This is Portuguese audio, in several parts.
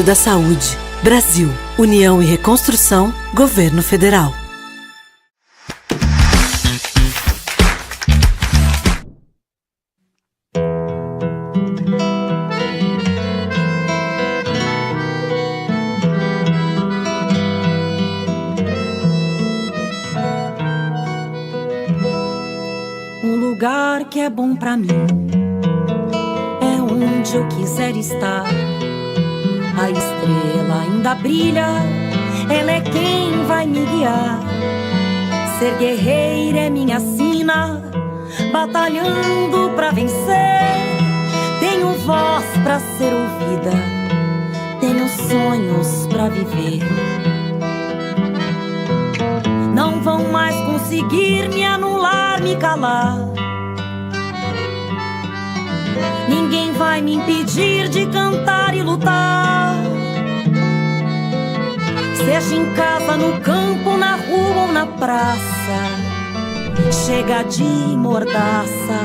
da Saúde, Brasil, União e Reconstrução, Governo Federal. Um lugar que é bom pra mim é onde eu quiser estar. A estrela ainda brilha, ela é quem vai me guiar. Ser guerreira é minha sina, batalhando pra vencer. Tenho voz pra ser ouvida, tenho sonhos pra viver. Não vão mais conseguir me anular, me calar. Ninguém vai me impedir de cantar e lutar. Seja em casa, no campo, na rua ou na praça. Chega de mordaça,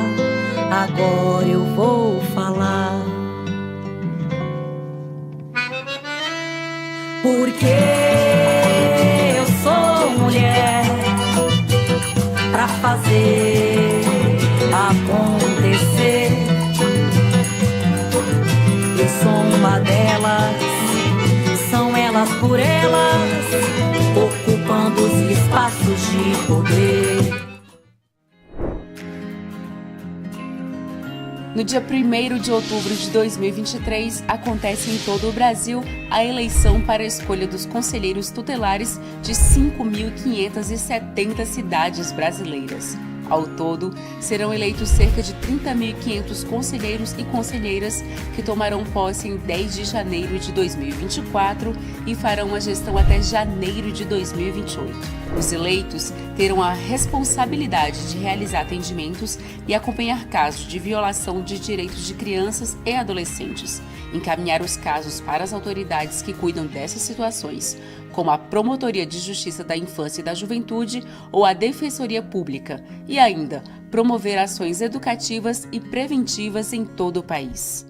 agora eu vou falar. Porque eu sou mulher pra fazer acontecer. Eu sou uma delas, são elas por elas, ocupando os espaços de poder. No dia 1º de outubro de 2023, acontece em todo o Brasil a eleição para a escolha dos conselheiros tutelares de 5.570 cidades brasileiras. Ao todo, serão eleitos cerca de 30.500 conselheiros e conselheiras que tomarão posse em 10 de janeiro de 2024 e farão a gestão até janeiro de 2028. Os eleitos terão a responsabilidade de realizar atendimentos e acompanhar casos de violação de direitos de crianças e adolescentes, encaminhar os casos para as autoridades que cuidam dessas situações, como a Promotoria de Justiça da Infância e da Juventude ou a Defensoria Pública, e ainda promover ações educativas e preventivas em todo o país.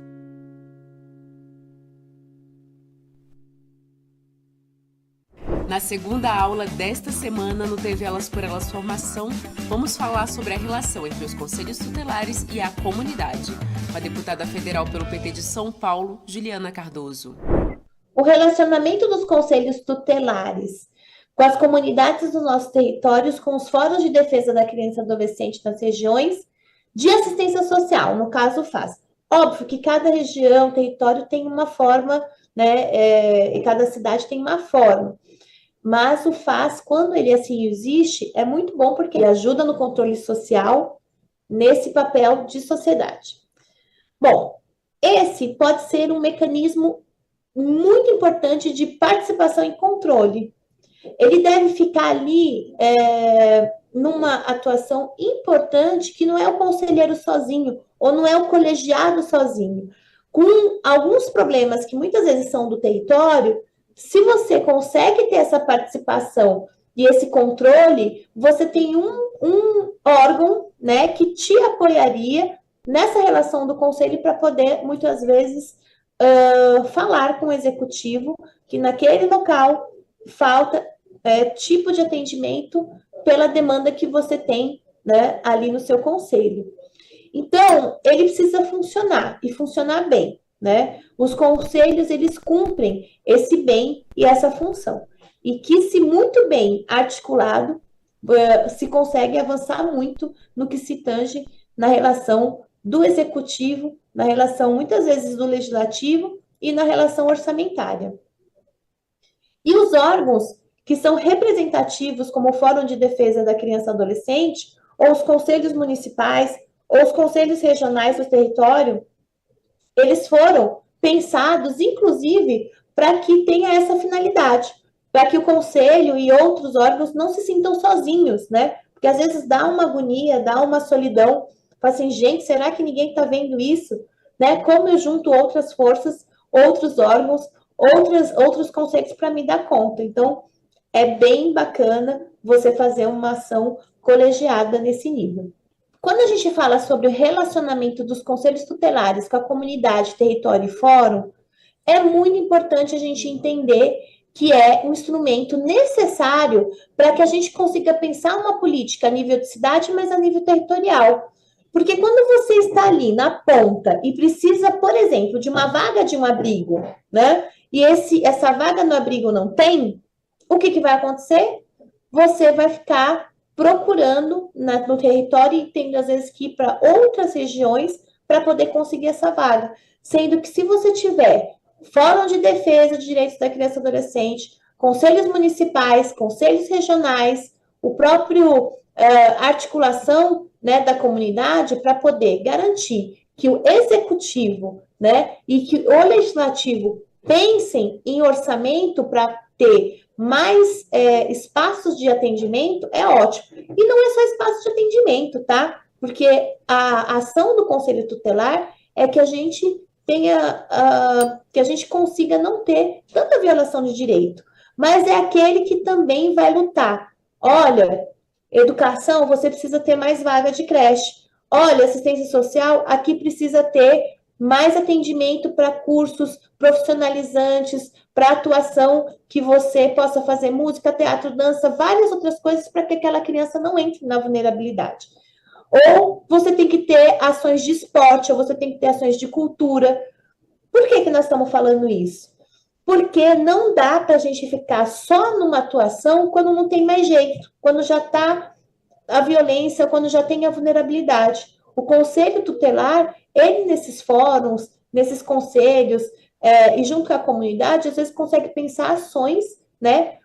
Na segunda aula desta semana, no TV Elas por Elas Formação, vamos falar sobre a relação entre os conselhos tutelares e a comunidade, com a deputada federal pelo PT de São Paulo, Juliana Cardoso. O relacionamento dos conselhos tutelares com as comunidades dos nossos territórios, com os fóruns de defesa da criança e adolescente nas regiões de assistência social, no caso FAS. Óbvio que cada região, território tem uma forma, né, e cada cidade tem uma forma. Mas o FAS, quando ele assim existe, é muito bom porque ele ajuda no controle social nesse papel de sociedade. Bom, esse pode ser um mecanismo muito importante de participação e controle. Ele deve ficar ali numa atuação importante que não é o conselheiro sozinho, ou não é o colegiado sozinho. Com alguns problemas que muitas vezes são do território, se você consegue ter essa participação e esse controle, você tem um órgão, né, que te apoiaria nessa relação do conselho para poder, muitas vezes, falar com o executivo que naquele local falta tipo de atendimento pela demanda que você tem, né, ali no seu conselho. Então, ele precisa funcionar e funcionar bem, né? Os conselhos, eles cumprem esse bem e essa função. E que, se muito bem articulado, se consegue avançar muito no que se tange na relação do executivo, na relação, muitas vezes, do legislativo e na relação orçamentária. E os órgãos que são representativos, como o Fórum de Defesa da Criança e Adolescente, ou os conselhos municipais, ou os conselhos regionais do território, eles foram pensados, inclusive, para que tenha essa finalidade, para que o conselho e outros órgãos não se sintam sozinhos, né? Porque às vezes dá uma agonia, dá uma solidão. Fala assim, gente, será que ninguém está vendo isso? Né? Como eu junto outras forças, outros órgãos, outros conceitos para me dar conta. Então, é bem bacana você fazer uma ação colegiada nesse nível. Quando a gente fala sobre o relacionamento dos conselhos tutelares com a comunidade, território e fórum, é muito importante a gente entender que é um instrumento necessário para que a gente consiga pensar uma política a nível de cidade, mas a nível territorial. Porque quando você está ali na ponta e precisa, por exemplo, de uma vaga de um abrigo, né? E essa vaga no abrigo não tem, o que vai acontecer? Você vai ficar procurando no território e tendo, às vezes, que ir para outras regiões para poder conseguir essa vaga. Sendo que se você tiver Fórum de Defesa de Direitos da Criança e Adolescente, conselhos municipais, conselhos regionais, o próprio articulação, né, da comunidade para poder garantir que o executivo, né, e que o legislativo pensem em orçamento para ter mais espaços de atendimento, é ótimo. E não é só espaço de atendimento, tá? Porque a ação do Conselho Tutelar é que a gente tenha, que a gente consiga não ter tanta violação de direito, mas é aquele que também vai lutar. Olha, educação, você precisa ter mais vaga de creche. Olha, assistência social, aqui precisa ter mais atendimento para cursos profissionalizantes, para atuação que você possa fazer música, teatro, dança, várias outras coisas para que aquela criança não entre na vulnerabilidade. Ou você tem que ter ações de esporte, ou você tem que ter ações de cultura. Por que nós estamos falando isso? Porque não dá para a gente ficar só numa atuação quando não tem mais jeito, quando já está a violência, quando já tem a vulnerabilidade. O Conselho Tutelar, ele nesses fóruns, nesses conselhos, e junto com a comunidade, às vezes consegue pensar ações, né,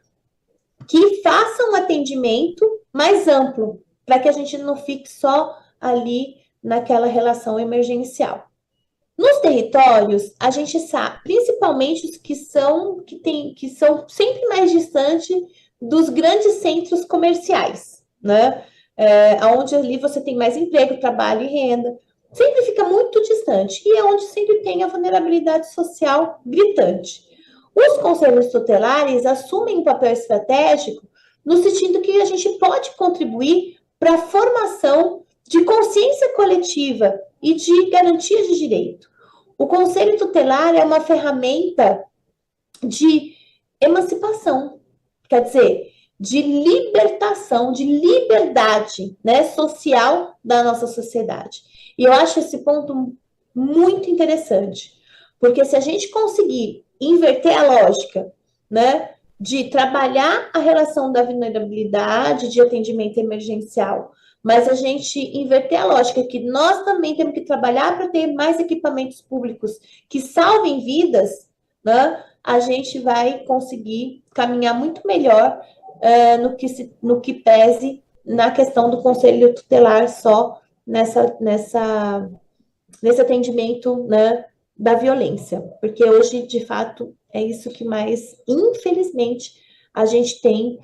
que façam um atendimento mais amplo, para que a gente não fique só ali naquela relação emergencial. Nos territórios, a gente sabe, principalmente os que são sempre mais distantes dos grandes centros comerciais, né? Onde ali você tem mais emprego, trabalho e renda, sempre fica muito distante, e é onde sempre tem a vulnerabilidade social gritante. Os conselhos tutelares assumem um papel estratégico no sentido que a gente pode contribuir para a formação de consciência coletiva e de garantia de direito. O Conselho Tutelar é uma ferramenta de emancipação, quer dizer, de libertação, de liberdade, né, social da nossa sociedade. E eu acho esse ponto muito interessante, porque se a gente conseguir inverter a lógica, né, de trabalhar a relação da vulnerabilidade, de atendimento emergencial, mas a gente inverter a lógica que nós também temos que trabalhar para ter mais equipamentos públicos que salvem vidas, né? A gente vai conseguir caminhar muito melhor no que pese na questão do Conselho Tutelar só nesse atendimento, né, da violência, porque hoje, de fato, é isso que mais, infelizmente, a gente tem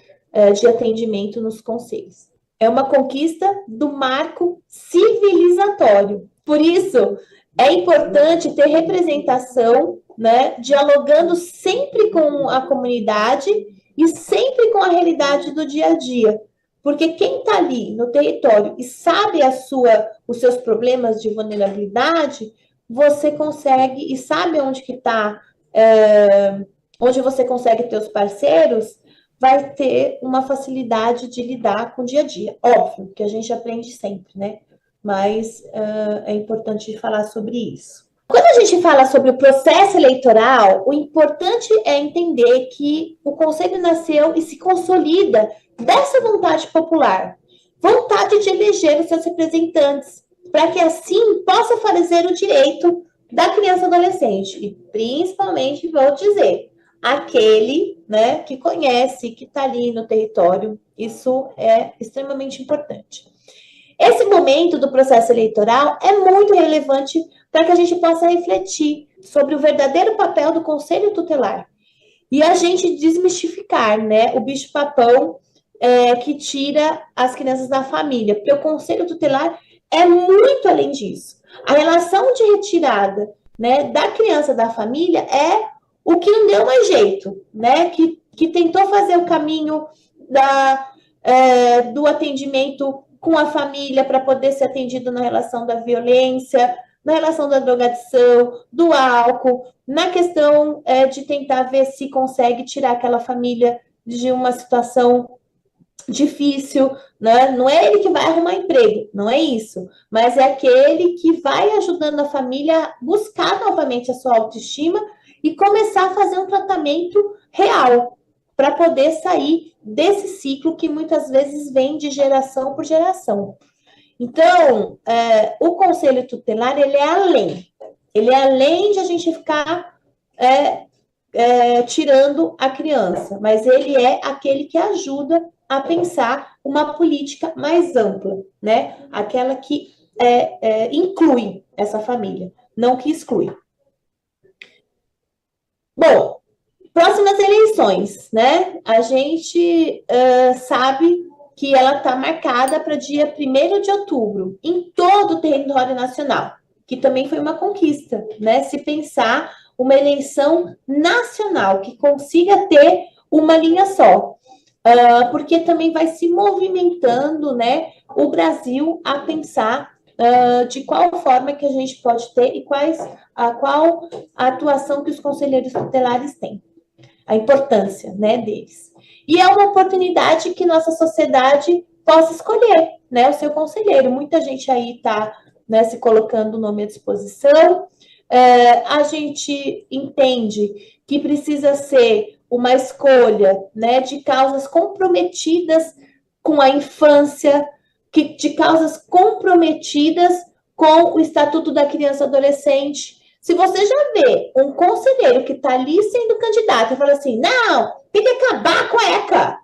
de atendimento nos conselhos. É uma conquista do marco civilizatório. Por isso, é importante ter representação, né, dialogando sempre com a comunidade e sempre com a realidade do dia a dia. Porque quem está ali no território e sabe os seus problemas de vulnerabilidade, você consegue, e sabe onde que está, onde você consegue ter os parceiros, vai ter uma facilidade de lidar com o dia a dia. Óbvio que a gente aprende sempre, né? Mas é importante falar sobre isso. Quando a gente fala sobre o processo eleitoral, o importante é entender que o Conselho nasceu e se consolida dessa vontade popular, vontade de eleger os seus representantes, para que assim possa fazer o direito da criança e adolescente, e principalmente, vou dizer, aquele, né, que conhece, que está ali no território. Isso é extremamente importante. Esse momento do processo eleitoral é muito relevante para que a gente possa refletir sobre o verdadeiro papel do Conselho Tutelar e a gente desmistificar, né, o bicho-papão que tira as crianças da família, porque o Conselho Tutelar é muito além disso. A relação de retirada, né, da criança da família é o que não deu mais jeito, né, que tentou fazer o caminho do atendimento com a família para poder ser atendido na relação da violência, na relação da drogadição, do álcool, na questão de tentar ver se consegue tirar aquela família de uma situação difícil, né? Não é ele que vai arrumar emprego, não é isso, mas é aquele que vai ajudando a família a buscar novamente a sua autoestima e começar a fazer um tratamento real para poder sair desse ciclo que muitas vezes vem de geração por geração. Então, o conselho tutelar, ele é além de a gente ficar tirando a criança, mas ele é aquele que ajuda a pensar uma política mais ampla, né? Aquela que inclui essa família, não que exclui. Bom, próximas eleições, né? A gente sabe que ela está marcada para dia 1º de outubro, em todo o território nacional, que também foi uma conquista, né? Se pensar uma eleição nacional que consiga ter uma linha só, porque também vai se movimentando, né, o Brasil a pensar de qual forma que a gente pode ter e qual a atuação que os conselheiros tutelares têm, a importância, né, deles. E é uma oportunidade que nossa sociedade possa escolher, né, o seu conselheiro. Muita gente aí está, né, se colocando o nome à disposição. A gente entende que precisa ser uma escolha, né, de causas comprometidas com a infância, de causas comprometidas com o Estatuto da Criança e Adolescente. Se você já vê um conselheiro que está ali sendo candidato e fala assim, não, tem que acabar com a ECA,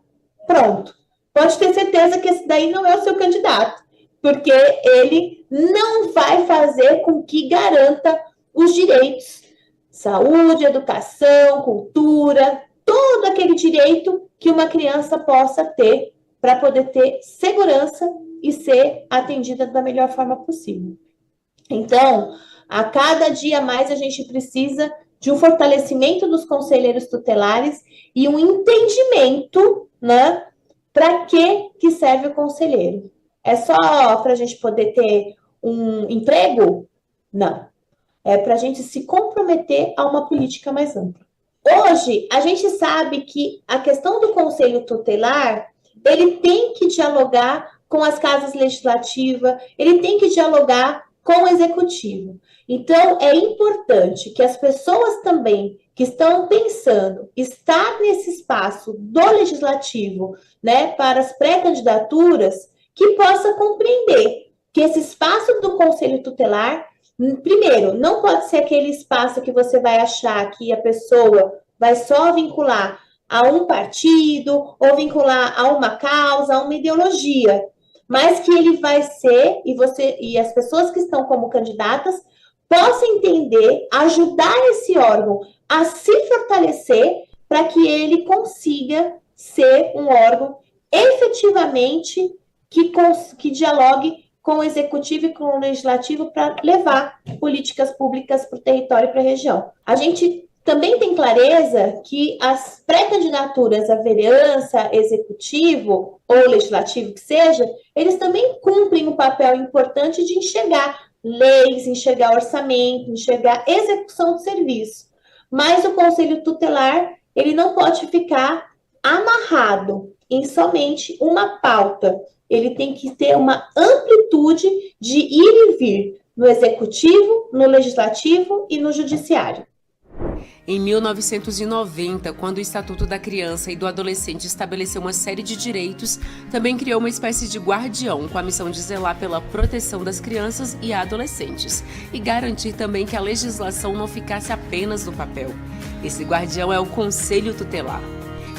pronto. Pode ter certeza que esse daí não é o seu candidato, porque ele não vai fazer com que garanta os direitos, saúde, educação, cultura, todo aquele direito que uma criança possa ter para poder ter segurança e ser atendida da melhor forma possível. Então, a cada dia mais a gente precisa de um fortalecimento dos conselheiros tutelares e um entendimento, né, para que serve o conselheiro. É só para a gente poder ter um emprego? Não. É para a gente se comprometer a uma política mais ampla. Hoje, a gente sabe que a questão do conselho tutelar, ele tem que dialogar com as casas legislativas, ele tem que dialogar com o executivo. Então, é importante que as pessoas também que estão pensando estar nesse espaço do legislativo, né, para as pré-candidaturas, que possa compreender que esse espaço do conselho tutelar, primeiro, não pode ser aquele espaço que você vai achar que a pessoa vai só vincular a um partido ou vincular a uma causa, a uma ideologia, mas que ele vai ser, e as pessoas que estão como candidatas possam entender, ajudar esse órgão a se fortalecer para que ele consiga ser um órgão efetivamente que dialogue com o executivo e com o legislativo para levar políticas públicas para o território e para a região. A gente também tem clareza que as pré-candidaturas à vereança, executivo ou legislativo que seja, eles também cumprem um papel importante de enxergar leis, enxergar orçamento, enxergar execução de serviço. Mas o conselho tutelar, ele não pode ficar amarrado em somente uma pauta. Ele tem que ter uma amplitude de ir e vir no executivo, no legislativo e no judiciário. Em 1990, quando o Estatuto da Criança e do Adolescente estabeleceu uma série de direitos, também criou uma espécie de guardião com a missão de zelar pela proteção das crianças e adolescentes e garantir também que a legislação não ficasse apenas no papel. Esse guardião é o Conselho Tutelar.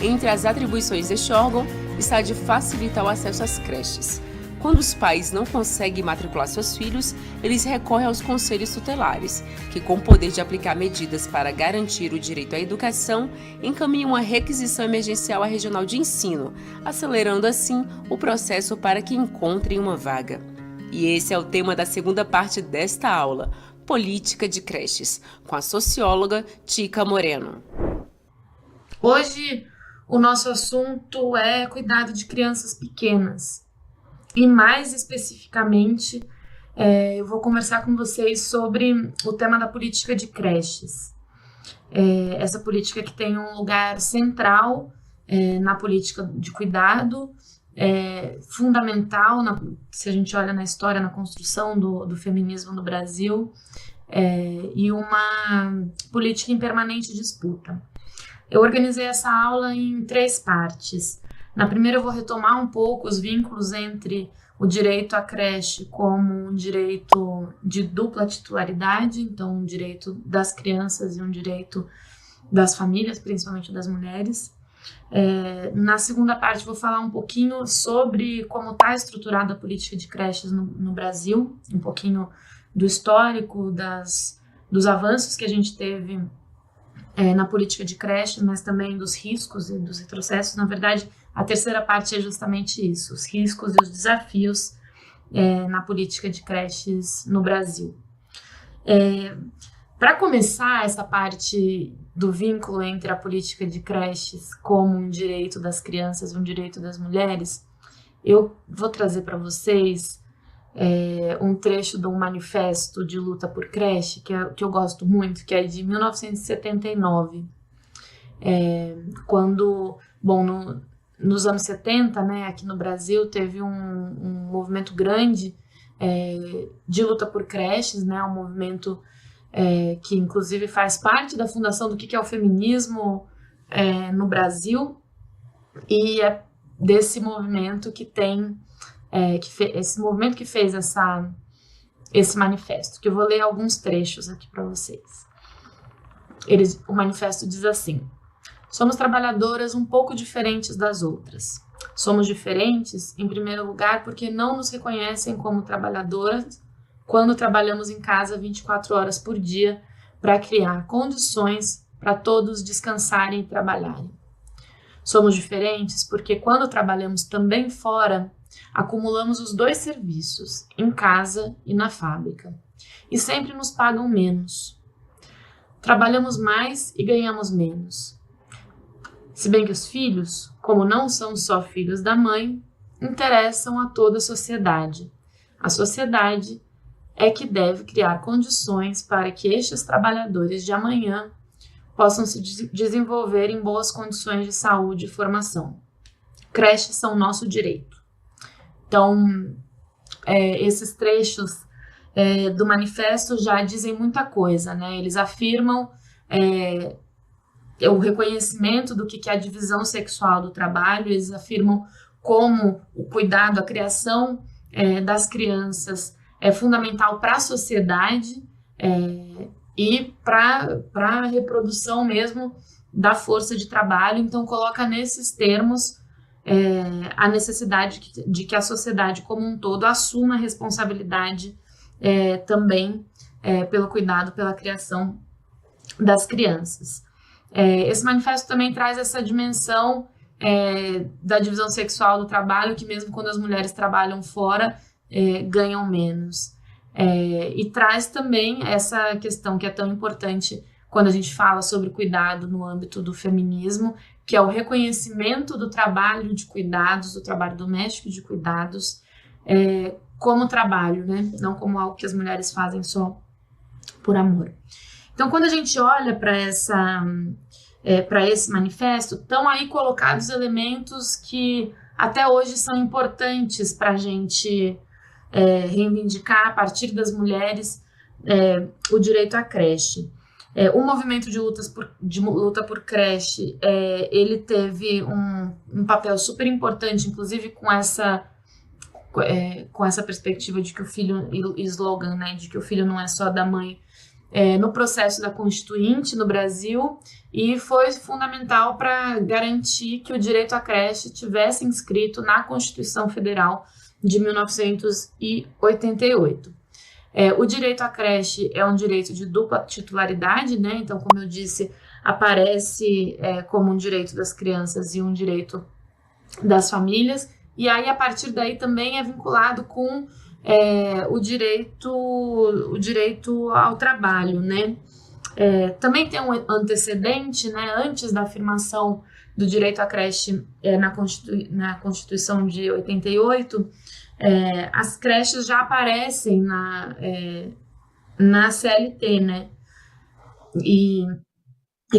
Entre as atribuições deste órgão está a de facilitar o acesso às creches. Quando os pais não conseguem matricular seus filhos, eles recorrem aos conselhos tutelares, que, com o poder de aplicar medidas para garantir o direito à educação, encaminham uma requisição emergencial à regional de ensino, acelerando assim o processo para que encontrem uma vaga. E esse é o tema da segunda parte desta aula, Política de Creches, com a socióloga Tica Moreno. Hoje, o nosso assunto é cuidado de crianças pequenas. E mais especificamente, Eu vou conversar com vocês sobre o tema da política de creches. Essa política que tem um lugar central na política de cuidado, fundamental, se a gente olha na história, na construção do feminismo no Brasil, e uma política em permanente disputa. Eu organizei essa aula em 3 partes. Na primeira eu vou retomar um pouco os vínculos entre o direito à creche como um direito de dupla titularidade, então um direito das crianças e um direito das famílias, principalmente das mulheres. Na segunda parte vou falar um pouquinho sobre como está estruturada a política de creches no Brasil, um pouquinho do histórico, dos avanços que a gente teve na política de creches, mas também dos riscos e dos retrocessos. Na verdade, a terceira parte é justamente isso, os riscos e os desafios na política de creches no Brasil. Para começar essa parte do vínculo entre a política de creches como um direito das crianças e um direito das mulheres, eu vou trazer para vocês um trecho de um manifesto de luta por creche, que eu gosto muito, que é de 1979, quando, nos anos 70, né, aqui no Brasil, teve um movimento grande de luta por creches, né, um movimento que inclusive faz parte da fundação do que é o feminismo no Brasil, e é desse movimento que tem, esse movimento que fez esse manifesto, que eu vou ler alguns trechos aqui para vocês. O manifesto diz assim: somos trabalhadoras um pouco diferentes das outras. Somos diferentes, em primeiro lugar, porque não nos reconhecem como trabalhadoras quando trabalhamos em casa 24 horas por dia para criar condições para todos descansarem e trabalharem. Somos diferentes porque quando trabalhamos também fora, acumulamos os 2 serviços, em casa e na fábrica, e sempre nos pagam menos. Trabalhamos mais e ganhamos menos. Se bem que os filhos, como não são só filhos da mãe, interessam a toda a sociedade. A sociedade é que deve criar condições para que estes trabalhadores de amanhã possam se desenvolver em boas condições de saúde e formação. Creches são nosso direito. Então, esses trechos do manifesto já dizem muita coisa, né? Eles afirmam o reconhecimento do que é a divisão sexual do trabalho, eles afirmam como o cuidado, a criação das crianças é fundamental para a sociedade e para a reprodução mesmo da força de trabalho. Então, coloca nesses termos a necessidade de que a sociedade como um todo assuma a responsabilidade também pelo cuidado, pela criação das crianças. Esse manifesto também traz essa dimensão da divisão sexual do trabalho, que mesmo quando as mulheres trabalham fora, ganham menos. E traz também essa questão que é tão importante quando a gente fala sobre cuidado no âmbito do feminismo, que é o reconhecimento do trabalho de cuidados, do trabalho doméstico de cuidados, como trabalho, né? Não como algo que as mulheres fazem só por amor. Então, quando a gente olha para esse manifesto, estão aí colocados elementos que até hoje são importantes para a gente reivindicar, a partir das mulheres, o direito à creche. O movimento de luta por creche, ele teve um papel super importante, inclusive com essa perspectiva de que o filho, slogan, né, de que o filho não é só da mãe, no processo da Constituinte no Brasil, e foi fundamental para garantir que o direito à creche tivesse inscrito na Constituição Federal de 1988. O direito à creche é um direito de dupla titularidade, né? Então, como eu disse, aparece como um direito das crianças e um direito das famílias, e aí a partir daí também é vinculado com o direito ao trabalho, né? Também tem um antecedente, né? Antes da afirmação do direito à creche na Constituição de 88, as creches já aparecem na CLT, né? E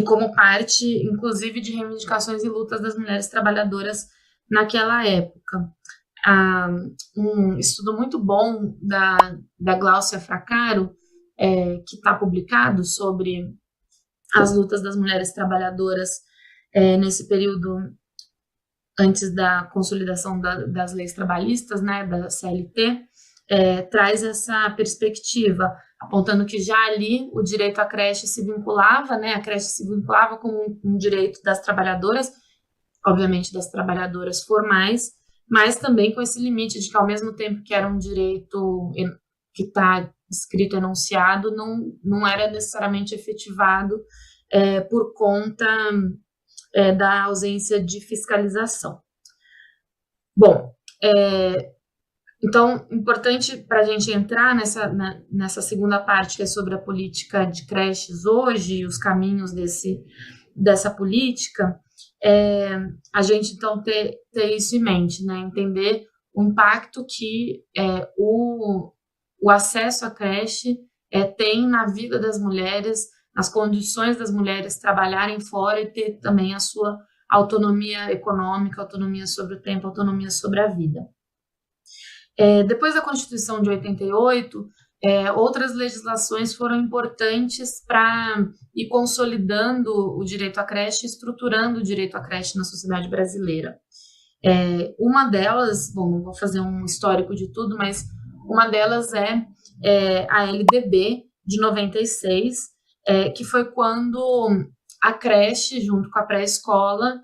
como parte, inclusive, de reivindicações e lutas das mulheres trabalhadoras naquela época. Um estudo muito bom da Gláucia Fracaro, que está publicado sobre as lutas das mulheres trabalhadoras nesse período antes da consolidação das leis trabalhistas, né, da CLT, traz essa perspectiva, apontando que já ali o direito à creche se vinculava, né, a creche se vinculava com um direito das trabalhadoras, obviamente das trabalhadoras formais, mas também com esse limite de que, ao mesmo tempo que era um direito que está escrito, enunciado, não era necessariamente efetivado por conta da ausência de fiscalização. Bom, então, importante para a gente entrar nessa segunda parte, que é sobre a política de creches hoje e os caminhos dessa política, a gente, então, ter isso em mente, né? Entender o impacto que o acesso à creche tem na vida das mulheres, nas condições das mulheres trabalharem fora e ter também a sua autonomia econômica, autonomia sobre o tempo, autonomia sobre a vida. Depois da Constituição de 88, outras legislações foram importantes para ir consolidando o direito à creche, estruturando o direito à creche na sociedade brasileira. Uma delas, bom, não vou fazer um histórico de tudo, mas uma delas é a LDB de 96, que foi quando a creche, junto com a pré-escola,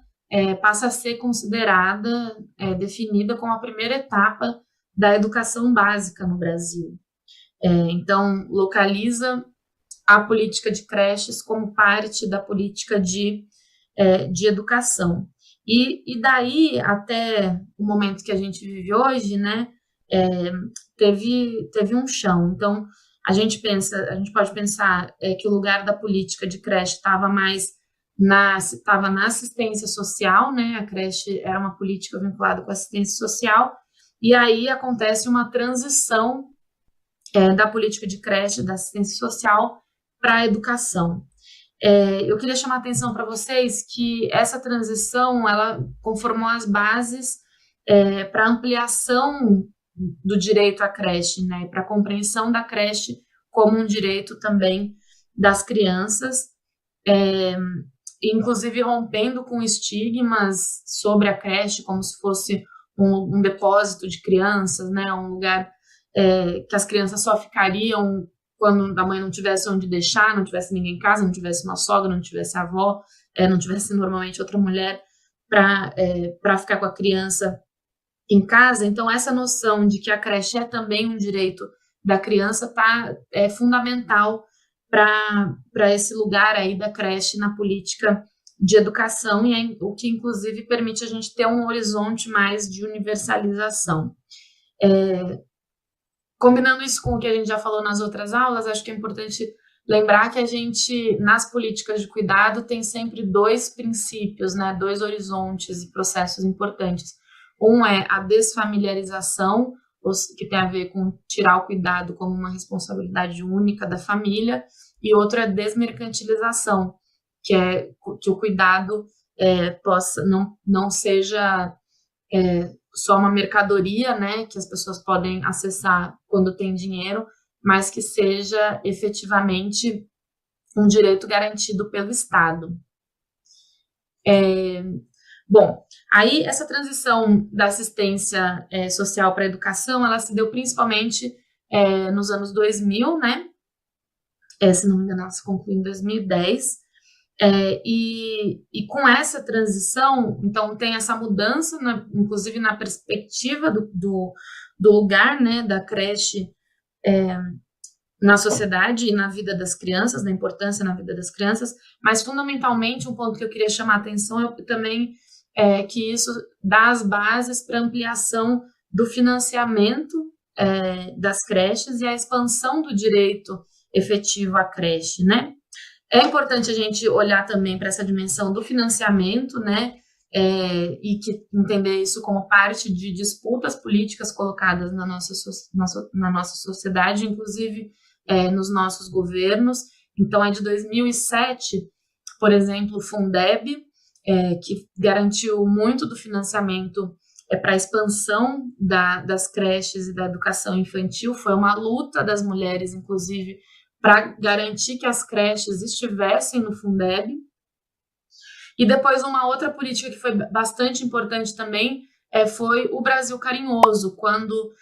passa a ser considerada, definida como a primeira etapa da educação básica no Brasil. Então, localiza a política de creches como parte da política de educação. E daí, até o momento que a gente vive hoje, né, teve um chão. Então, a gente pode pensar que o lugar da política de creche estava mais na assistência social, né? A creche era uma política vinculada com a assistência social, e aí acontece uma transição da política de creche, da assistência social, para a educação. Eu queria chamar a atenção para vocês que essa transição, ela conformou as bases para ampliação do direito à creche, né, para a compreensão da creche como um direito também das crianças, inclusive rompendo com estigmas sobre a creche como se fosse um depósito de crianças, né, um lugar que as crianças só ficariam quando a mãe não tivesse onde deixar, não tivesse ninguém em casa, não tivesse uma sogra, não tivesse avó, não tivesse normalmente outra mulher para ficar com a criança em casa. Então, essa noção de que a creche é também um direito da criança é fundamental para esse lugar aí da creche na política de educação, e o que, inclusive, permite a gente ter um horizonte mais de universalização. Combinando isso com o que a gente já falou nas outras aulas, acho que é importante lembrar que a gente, nas políticas de cuidado, tem sempre dois princípios, né, dois horizontes e processos importantes. Um é a desfamiliarização, que tem a ver com tirar o cuidado como uma responsabilidade única da família, e outro é a desmercantilização, que é que o cuidado não seja só uma mercadoria, né, que as pessoas podem acessar quando tem dinheiro, mas que seja efetivamente um direito garantido pelo Estado. Bom, aí essa transição da assistência social para a educação, ela se deu principalmente nos anos 2000, né? Se não me engano, ela se concluiu em 2010. E com essa transição, então, tem essa mudança, inclusive na perspectiva do lugar, né, da creche na sociedade e na vida das crianças, da importância na vida das crianças, mas, fundamentalmente, um ponto que eu queria chamar a atenção também que isso dá as bases para ampliação do financiamento das creches e a expansão do direito efetivo à creche, né? É importante a gente olhar também para essa dimensão do financiamento, né? e que entender isso como parte de disputas políticas colocadas na nossa sociedade, inclusive nos nossos governos. Então, é de 2007, por exemplo, o Fundeb, que garantiu muito do financiamento para a expansão das creches e da educação infantil. Foi uma luta das mulheres, inclusive, para garantir que as creches estivessem no Fundeb. E depois uma outra política que foi bastante importante também foi o Brasil Carinhoso, quando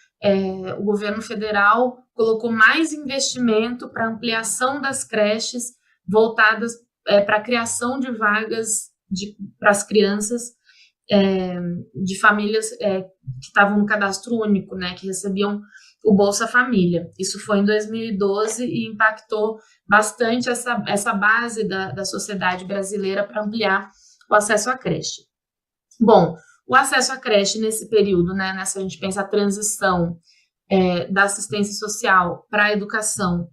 o governo federal colocou mais investimento para ampliação das creches voltadas para a criação de vagas para as crianças de famílias que estavam no cadastro único, né, que recebiam o Bolsa Família. Isso foi em 2012 e impactou bastante essa base da sociedade brasileira para ampliar o acesso à creche. Bom, o acesso à creche nesse período, né, a gente pensa a transição da assistência social para a educação,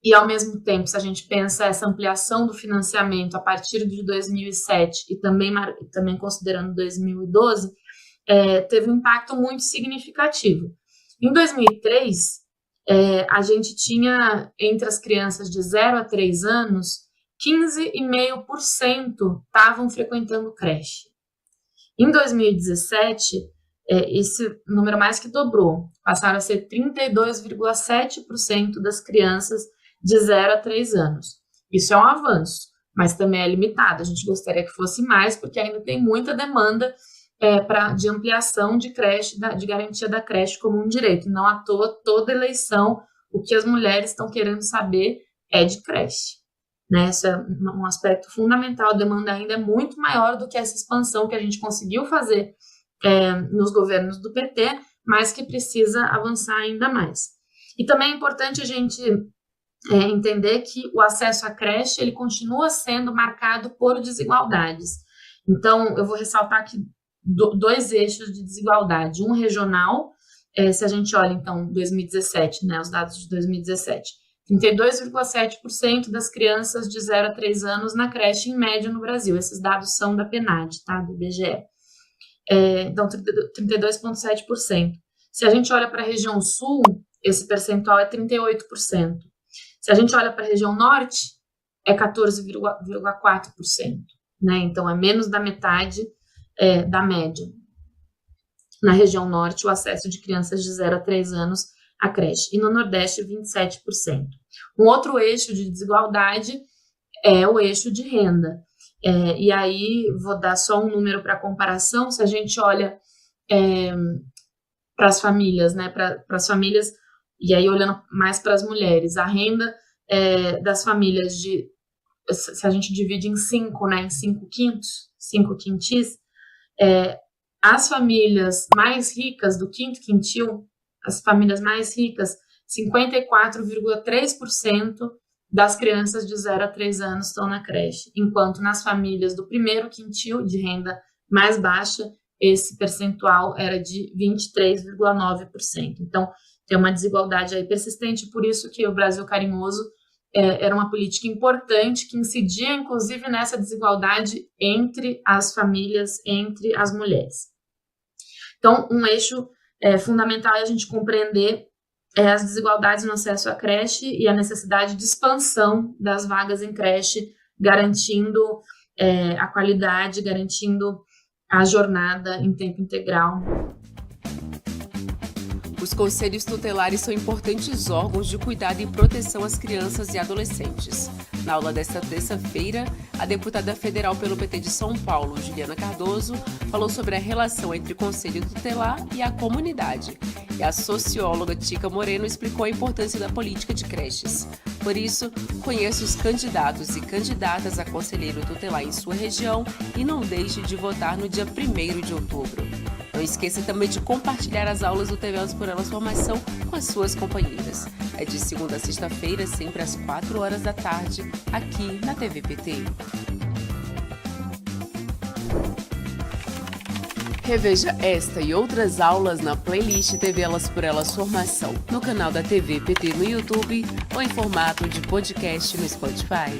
e ao mesmo tempo, se a gente pensa essa ampliação do financiamento a partir de 2007 e também considerando 2012, teve um impacto muito significativo. Em 2003, a gente tinha, entre as crianças de 0 a 3 anos, 15,5% estavam frequentando creche. Em 2017, esse número mais que dobrou, passaram a ser 32,7% das crianças de 0 a 3 anos. Isso é um avanço, mas também é limitado. A gente gostaria que fosse mais, porque ainda tem muita demanda de ampliação de creche, de garantia da creche como um direito. Não à toa, toda eleição, o que as mulheres estão querendo saber é de creche. Né? Isso é um aspecto fundamental. A demanda ainda é muito maior do que essa expansão que a gente conseguiu fazer nos governos do PT, mas que precisa avançar ainda mais. E também é importante a gente entender que o acesso à creche ele continua sendo marcado por desigualdades. Então, eu vou ressaltar aqui 2 eixos de desigualdade. Um regional, se a gente olha, então, 2017, né, os dados de 2017, 32,7% das crianças de 0 a 3 anos na creche, em média, no Brasil. Esses dados são da PNAD, tá, do IBGE. Então, 32,7%. Se a gente olha para a região sul, esse percentual é 38%. Se a gente olha para a região norte, é 14,4%. Né? Então, é menos da metade da média. Na região norte, o acesso de crianças de 0 a 3 anos à creche. E no Nordeste, 27%. Um outro eixo de desigualdade é o eixo de renda. E aí, vou dar só um número para comparação. Se a gente olha para as famílias, né, para as famílias, e aí olhando mais para as mulheres, a renda das famílias se a gente divide em 5, né, em 5 quintis, as famílias mais ricas do quinto quintil, as famílias mais ricas, 54,3% das crianças de 0 a 3 anos estão na creche, enquanto nas famílias do primeiro quintil, de renda mais baixa, esse percentual era de 23,9%. Então, tem uma desigualdade aí persistente, por isso que o Brasil Carinhoso era uma política importante que incidia, inclusive, nessa desigualdade entre as famílias, entre as mulheres. Então, um eixo fundamental é a gente compreender as desigualdades no acesso à creche e a necessidade de expansão das vagas em creche, garantindo a qualidade, garantindo a jornada em tempo integral. Os conselhos tutelares são importantes órgãos de cuidado e proteção às crianças e adolescentes. Na aula desta terça-feira, a deputada federal pelo PT de São Paulo, Juliana Cardoso, falou sobre a relação entre o conselho tutelar e a comunidade. E a socióloga Tica Moreno explicou a importância da política de creches. Por isso, conheça os candidatos e candidatas a conselheiro tutelar em sua região e não deixe de votar no dia 1º de outubro. Não esqueça também de compartilhar as aulas do TV Elas por Elas Formação com as suas companheiras. É de segunda a sexta-feira, sempre às 4 horas da tarde, aqui na TV PT. Reveja esta e outras aulas na playlist TV Elas por Elas Formação, no canal da TV PT no YouTube ou em formato de podcast no Spotify.